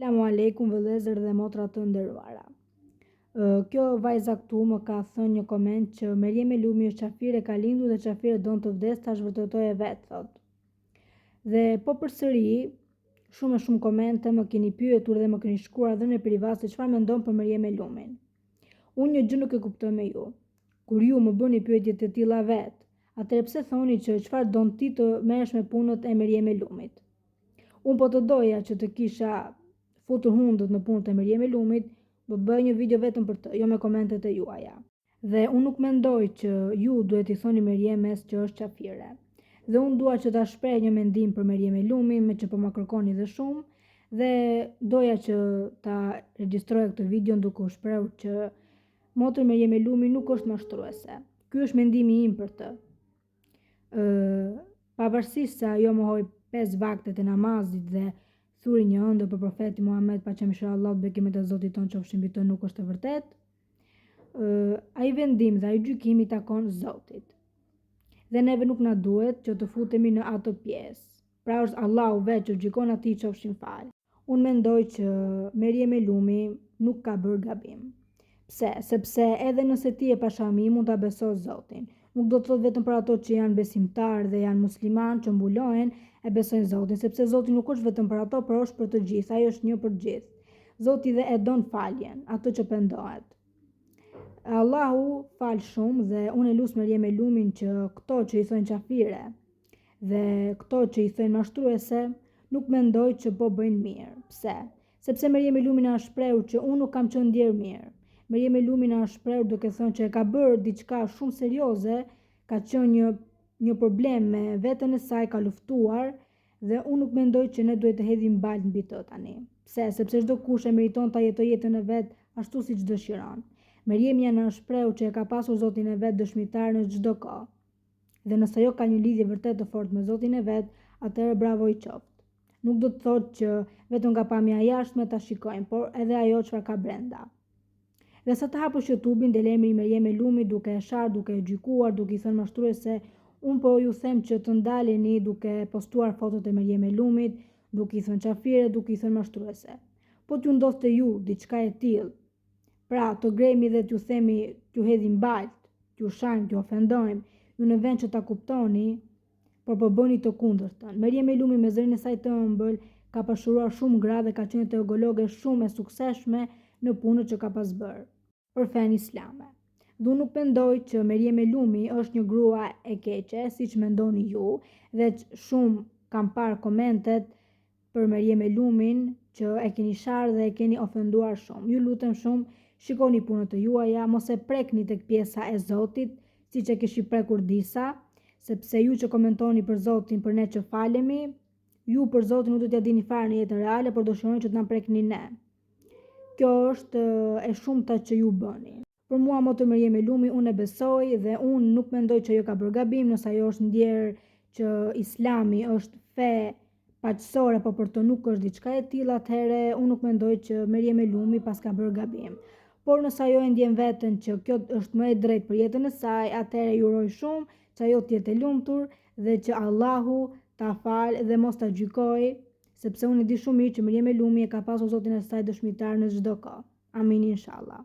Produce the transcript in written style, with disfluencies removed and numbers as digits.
Selamu alaikum vëllezër dhe motra të nderuara. Kjo vajza këtu më ka thënë një koment që Meriem Elumi është qafire, ka lindur dhe qafire don të vdes, tash vërtetoj e vetë, thot. Dhe po përsëri, shumë komente më keni pyetur dhe më keni shkruar dhe në privat se çfarë mendon për Meriem Elumin. Unë një gjë nuk e kuptoj me ju. Kur ju më bëni pyetje të tilla vetë, atëherë pse thoni që çfarë don ti të merresh me punët e Meriem Elumit? Unë po të doja që të kisha futur hundët në punët e Meriem Elumit, do të bëj një video vetëm për të, jo me komentet e juaja. Dhe unë nuk mendoj që ju duhet I thoni Meriemes që është qafire. Dhe unë dua që ta shpreh një mendim për Meriem Elumin, me që po ma kërkoni dhe shumë, dhe doja që ta regjistroja këtë video duke u shprehur që motër Meriem Elumi nuk është mashtruese. Ky është mendimi im për të. Pavarësisht se ajo mohoi 5 vaktet e namazit dhe thuri një ëndër për profetin Muhammed, paqja mëshira Allahut bekimet e Zotit ton qofshin mbi të, nuk është e vërtet. Ai vendim dhe ai gjykim I takon Zotit. Dhe neve nuk na duhet që të futemi në atë pjesë. Pra është Allahu vetë që gjykon atij qofshin fal. Unë mendoj që Meriem Elumi nuk ka bërë gabim. Pse? Sepse edhe nëse ti e pashami mund ta besosh Zotin. Nuk do të thot vetëm për ato që janë besimtar dhe janë musliman që mbulohen e besojnë Zotin, sepse Zoti nuk është vetëm për ato, por është për të gjithë, ai është një për gjithë. Zoti dhe e don faljen, ato që pendohet. Allahu fal shumë dhe unë e lut Meriem Elumin që këto që I thonë qafire dhe këto që I thonë mashtruese nuk mendoj që po bëjnë mirë. Pse? Sepse Meriem Elumi na shprehur që unë nuk kam qenë ndjer mirë. Meriem Elumi na shprehur duke thënë që e ka bërë diçka shumë serioze, ka qenë një problem me veten e saj, ka luftuar dhe unë nuk mendoj që ne duhet të hedhim balë mbi të tani. Pse? Sepse çdo kush e meriton ta jetojë jetën e vet ashtu siç dëshiron. Meriemja na shprehur që e ka pasur Zotin e vet dëshmitar në çdo kohë. Dhe nëse ajo ka një lidhje vërtet të fortë me Zotin e vet, atëherë bravo I qoftë. Nuk do të thotë që vetëm nga pamja jashtme ta shikojmë, por edhe ajo çfarë ka brenda. Dhe sa të hapësh YouTube-in del emri I Meriem Elumit duke e sharë, duke e gjykuar, duke I thënë mashtruese, unë po ju them që të ndaleni duke postuar fotot e Meriem Elumit, duke I thënë qafire, duke I thënë mashtruese. Po t'ju ndodhte ju diçka e tillë, pra të gremi dhe t'ju themi, t'ju hedhim balt, t'ju shajmë, t'ju ofendojmë, ju në vend që ta kuptoni, por po bëni të kundërtën. Meriem Elumi me zërin e saj të ëmbël ka pashuruar shumë gra dhe ka qenë teologe shumë e suksesshme në punët që ka pas bërë për fen islame. Dhe unë nuk mendoj që Meriem Elumi është një grua e keqe, siç mendoni ju, dhe shumë kam parë komentet për Meriem Elumin që e keni sharë dhe e keni ofenduar shumë. Ju lutem shumë, shikoni punët e juaja, mos e prekni tek pjesa e Zotit, siç e kishi prekur disa, sepse ju që komentoni për Zotin, për ne që falemi, ju për Zotin nuk do t'ja dini fare në jetën reale, por do shihoni që të na prekni ne. Kjo është e shumta që ju bëni. Për mua motër Meriem Elumi unë e besoj dhe unë nuk mendoj që ajo ka bërë gabim, nëse ajo është ndjer që Islami është fe paqësore, po për të nuk është diçka e tillë, atëherë unë nuk mendoj që Meriem Elumi pas ka bërë gabim. Por nëse ajo e ndjen veten që kjo është më e drejtë për jetën e saj, atëherë ju uroj shumë që ajo të jetë e lumtur dhe që Allahu ta falë dhe mos ta gjykojë, sepse unë e di shumë mirë që Meriem Elumi e ka pasur Zotin e saj dëshmitar në çdo kohë. Amin inshallah.